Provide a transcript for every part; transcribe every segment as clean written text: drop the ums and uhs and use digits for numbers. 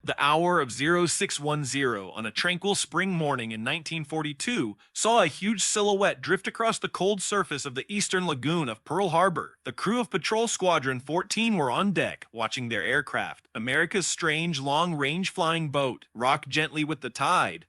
The hour of 0610 on a tranquil spring morning in 1942 saw a huge silhouette drift across the cold surface of the eastern lagoon of Pearl Harbor. The crew of Patrol Squadron 14 were on deck, watching their aircraft, America's strange long-range flying boat, rock gently with the tide.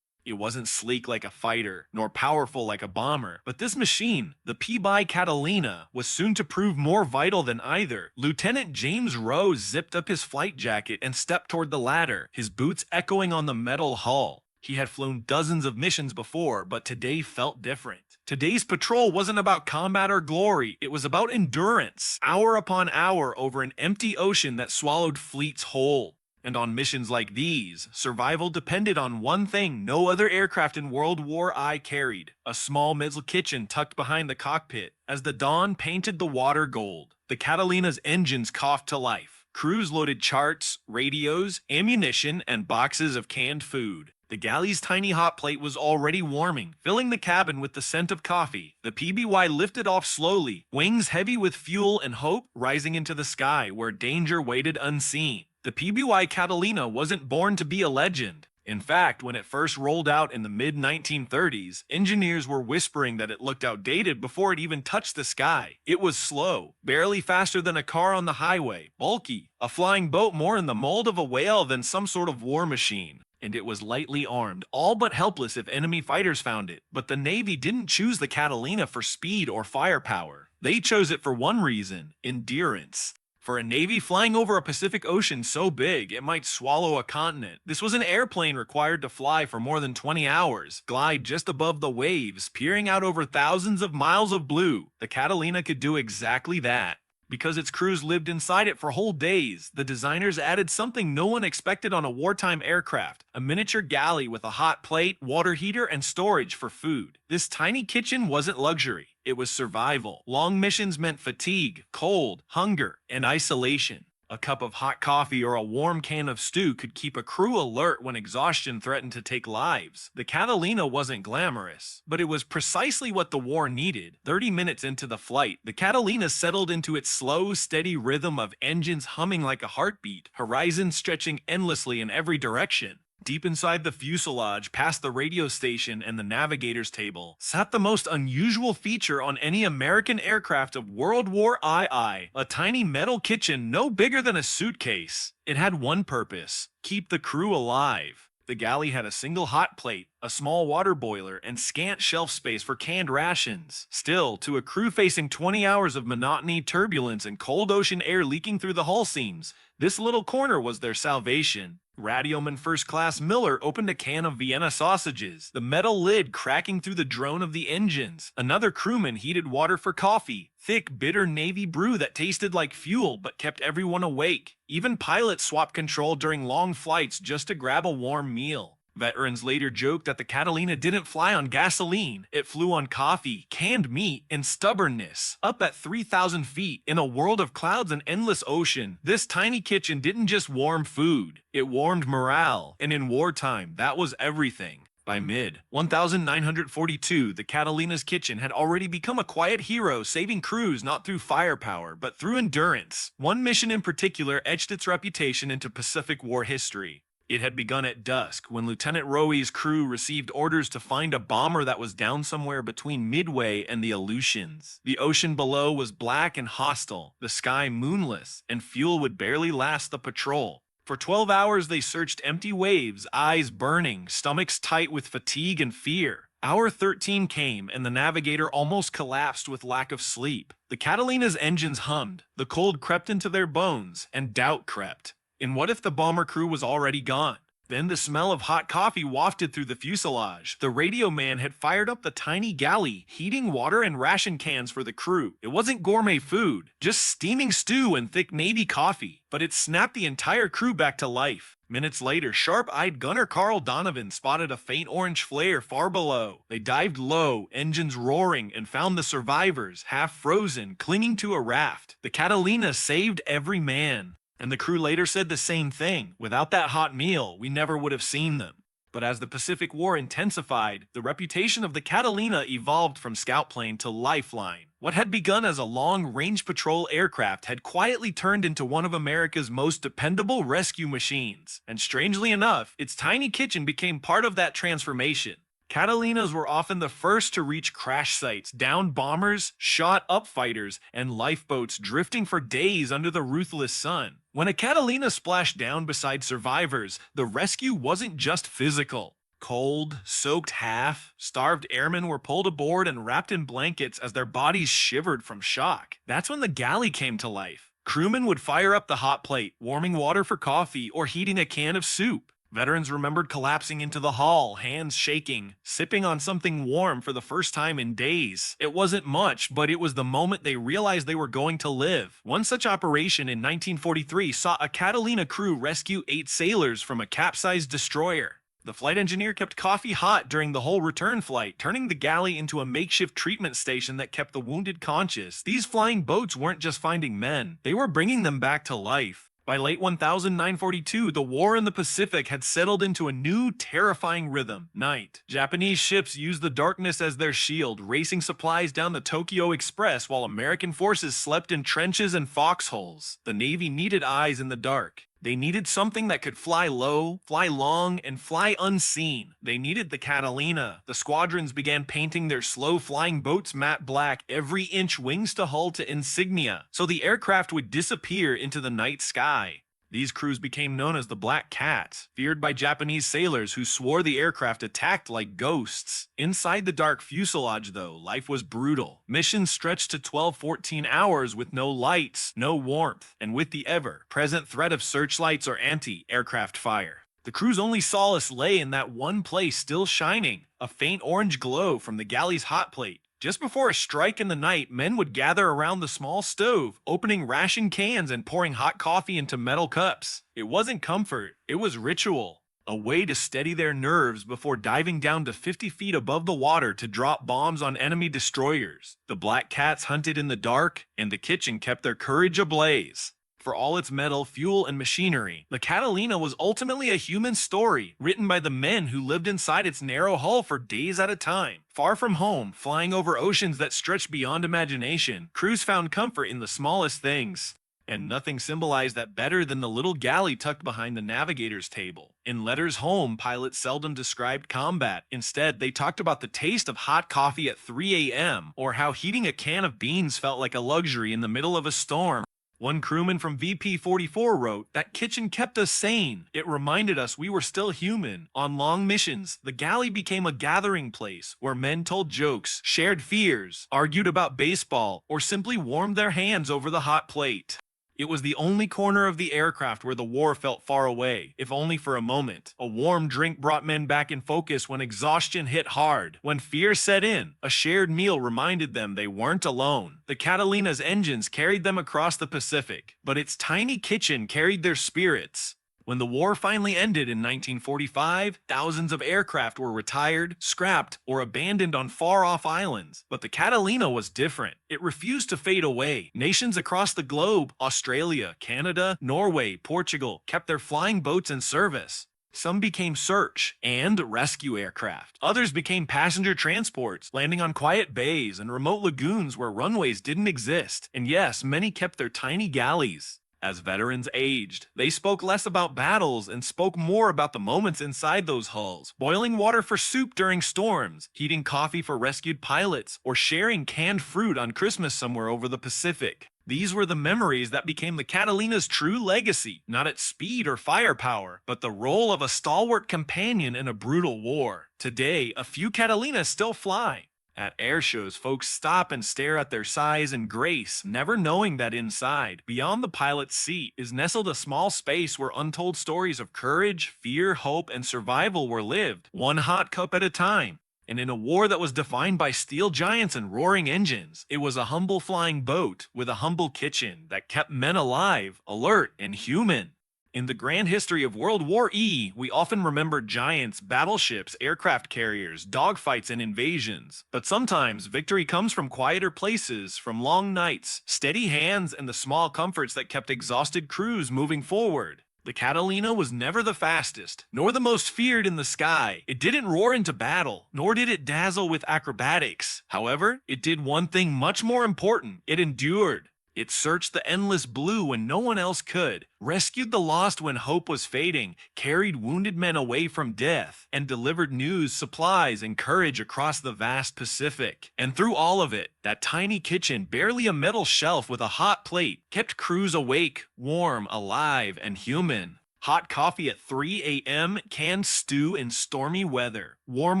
It wasn't sleek like a fighter, nor powerful like a bomber, but this machine, the PBY Catalina, was soon to prove more vital than either. Lieutenant James Rose zipped up his flight jacket and stepped toward the ladder, his boots echoing on the metal hull. He had flown dozens of missions before, but today felt different. Today's patrol wasn't about combat or glory, it was about endurance, hour upon hour over an empty ocean that swallowed fleets whole. And on missions like these, survival depended on one thing no other aircraft in World War I carried: a small middle kitchen tucked behind the cockpit. As the dawn painted the water gold, the Catalina's engines coughed to life. Crews loaded charts, radios, ammunition, and boxes of canned food. The galley's tiny hot plate was already warming, filling the cabin with the scent of coffee. The PBY lifted off slowly, wings heavy with fuel and hope rising into the sky where danger waited unseen. The PBY Catalina wasn't born to be a legend. In fact, when it first rolled out in the mid-1930s, engineers were whispering that it looked outdated before it even touched the sky. It was slow, barely faster than a car on the highway, bulky, a flying boat more in the mold of a whale than some sort of war machine. And it was lightly armed, all but helpless if enemy fighters found it. But the Navy didn't choose the Catalina for speed or firepower. They chose it for one reason: endurance. For a Navy flying over a Pacific Ocean so big it might swallow a continent, this was an airplane required to fly for more than 20 hours, glide just above the waves, peering out over thousands of miles of blue. The Catalina could do exactly that. Because its crews lived inside it for whole days, the designers added something no one expected on a wartime aircraft: a miniature galley with a hot plate, water heater, and storage for food. This tiny kitchen wasn't luxury, it was survival. Long missions meant fatigue, cold, hunger, and isolation. A cup of hot coffee or a warm can of stew could keep a crew alert when exhaustion threatened to take lives. The Catalina wasn't glamorous, but it was precisely what the war needed. 30 minutes into the flight, the Catalina settled into its slow, steady rhythm of engines humming like a heartbeat, horizons stretching endlessly in every direction. Deep inside the fuselage, past the radio station and the navigator's table, sat the most unusual feature on any American aircraft of World War II, a tiny metal kitchen no bigger than a suitcase. It had one purpose: keep the crew alive. The galley had a single hot plate, a small water boiler, and scant shelf space for canned rations. Still, to a crew facing 20 hours of monotony, turbulence, and cold ocean air leaking through the hull seams, this little corner was their salvation. Radioman First Class Miller opened a can of Vienna sausages, the metal lid cracking through the drone of the engines. Another crewman heated water for coffee, thick, bitter Navy brew that tasted like fuel but kept everyone awake. Even pilots swapped control during long flights just to grab a warm meal. Veterans later joked that the Catalina didn't fly on gasoline, it flew on coffee, canned meat, and stubbornness. Up at 3,000 feet, in a world of clouds and endless ocean, this tiny kitchen didn't just warm food, it warmed morale. And in wartime, that was everything. By mid-1942, the Catalina's kitchen had already become a quiet hero, saving crews not through firepower, but through endurance. One mission in particular etched its reputation into Pacific War history. It had begun at dusk, when Lieutenant Rowe's crew received orders to find a bomber that was down somewhere between Midway and the Aleutians. The ocean below was black and hostile, the sky moonless, and fuel would barely last the patrol. For 12 hours they searched empty waves, eyes burning, stomachs tight with fatigue and fear. Hour 13 came, and the navigator almost collapsed with lack of sleep. The Catalina's engines hummed, the cold crept into their bones, and doubt crept. And what if the bomber crew was already gone? Then the smell of hot coffee wafted through the fuselage. The radio man had fired up the tiny galley, heating water and ration cans for the crew. It wasn't gourmet food, just steaming stew and thick Navy coffee. But it snapped the entire crew back to life. Minutes later, sharp-eyed gunner Carl Donovan spotted a faint orange flare far below. They dived low, engines roaring, and found the survivors, half frozen, clinging to a raft. The Catalina saved every man. And the crew later said the same thing: without that hot meal, we never would have seen them. But as the Pacific War intensified, the reputation of the Catalina evolved from scout plane to lifeline. What had begun as a long-range patrol aircraft had quietly turned into one of America's most dependable rescue machines. And strangely enough, its tiny kitchen became part of that transformation. Catalinas were often the first to reach crash sites, downed bombers, shot up fighters, and lifeboats drifting for days under the ruthless sun. When a Catalina splashed down beside survivors, the rescue wasn't just physical. Cold, soaked half, starved airmen were pulled aboard and wrapped in blankets as their bodies shivered from shock. That's when the galley came to life. Crewmen would fire up the hot plate, warming water for coffee or heating a can of soup. Veterans remembered collapsing into the hull, hands shaking, sipping on something warm for the first time in days. It wasn't much, but it was the moment they realized they were going to live. One such operation in 1943 saw a Catalina crew rescue 8 sailors from a capsized destroyer. The flight engineer kept coffee hot during the whole return flight, turning the galley into a makeshift treatment station that kept the wounded conscious. These flying boats weren't just finding men, they were bringing them back to life. By late 1942, the war in the Pacific had settled into a new, terrifying rhythm. Night. Japanese ships used the darkness as their shield, racing supplies down the Tokyo Express while American forces slept in trenches and foxholes. The Navy needed eyes in the dark. They needed something that could fly low, fly long, and fly unseen. They needed the Catalina. The squadrons began painting their slow-flying boats matte black, every inch wings to hull to insignia, so the aircraft would disappear into the night sky. These crews became known as the Black Cats, feared by Japanese sailors who swore the aircraft attacked like ghosts. Inside the dark fuselage, though, life was brutal. Missions stretched to 12-14 hours with no lights, no warmth, and with the ever-present threat of searchlights or anti-aircraft fire. The crew's only solace lay in that one place still shining, a faint orange glow from the galley's hot plate. Just before a strike in the night, men would gather around the small stove, opening ration cans and pouring hot coffee into metal cups. It wasn't comfort, it was ritual. A way to steady their nerves before diving down to 50 feet above the water to drop bombs on enemy destroyers. The Black Cats hunted in the dark, and the kitchen kept their courage ablaze. For all its metal, fuel, and machinery, the Catalina was ultimately a human story, written by the men who lived inside its narrow hull for days at a time. Far from home, flying over oceans that stretched beyond imagination, crews found comfort in the smallest things. And nothing symbolized that better than the little galley tucked behind the navigator's table. In letters home, pilots seldom described combat. Instead, they talked about the taste of hot coffee at 3 a.m., or how heating a can of beans felt like a luxury in the middle of a storm. One crewman from VP-44 wrote, "That kitchen kept us sane. It reminded us we were still human. On long missions, the galley became a gathering place where men told jokes, shared fears, argued about baseball, or simply warmed their hands over the hot plate." It was the only corner of the aircraft where the war felt far away, if only for a moment. A warm drink brought men back in focus when exhaustion hit hard. When fear set in, a shared meal reminded them they weren't alone. The Catalina's engines carried them across the Pacific, but its tiny kitchen carried their spirits. When the war finally ended in 1945, thousands of aircraft were retired, scrapped, or abandoned on far-off islands. But the Catalina was different. It refused to fade away. Nations across the globe, Australia, Canada, Norway, Portugal, kept their flying boats in service. Some became search and rescue aircraft. Others became passenger transports, landing on quiet bays and remote lagoons where runways didn't exist. And yes, many kept their tiny galleys. As veterans aged, they spoke less about battles and spoke more about the moments inside those hulls, boiling water for soup during storms, heating coffee for rescued pilots, or sharing canned fruit on Christmas somewhere over the Pacific. These were the memories that became the Catalina's true legacy, not its speed or firepower, but the role of a stalwart companion in a brutal war. Today, a few Catalinas still fly. At air shows, folks stop and stare at their size and grace, never knowing that inside, beyond the pilot's seat, is nestled a small space where untold stories of courage, fear, hope, and survival were lived, one hot cup at a time. And in a war that was defined by steel giants and roaring engines, it was a humble flying boat with a humble kitchen that kept men alive, alert, and human. In the grand history of World War II, we often remember giants, battleships, aircraft carriers, dogfights, and invasions. But sometimes victory comes from quieter places, from long nights, steady hands, and the small comforts that kept exhausted crews moving forward. The Catalina was never the fastest, nor the most feared in the sky. It didn't roar into battle, nor did it dazzle with acrobatics. However, it did one thing much more important. It endured. It searched the endless blue when no one else could, rescued the lost when hope was fading, carried wounded men away from death, and delivered news, supplies, and courage across the vast Pacific. And through all of it, that tiny kitchen, barely a metal shelf with a hot plate, kept crews awake, warm, alive, and human. Hot coffee at 3 a.m., canned stew in stormy weather, warm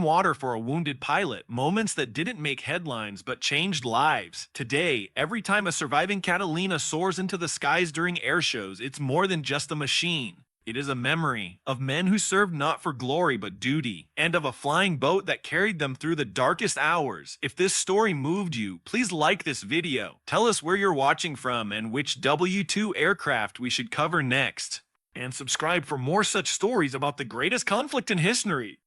water for a wounded pilot, moments that didn't make headlines but changed lives. Today, every time a surviving Catalina soars into the skies during air shows, it's more than just a machine. It is a memory of men who served not for glory but duty, and of a flying boat that carried them through the darkest hours. If this story moved you, please like this video. Tell us where you're watching from and which W2 aircraft we should cover next. And subscribe for more such stories about the greatest conflict in history.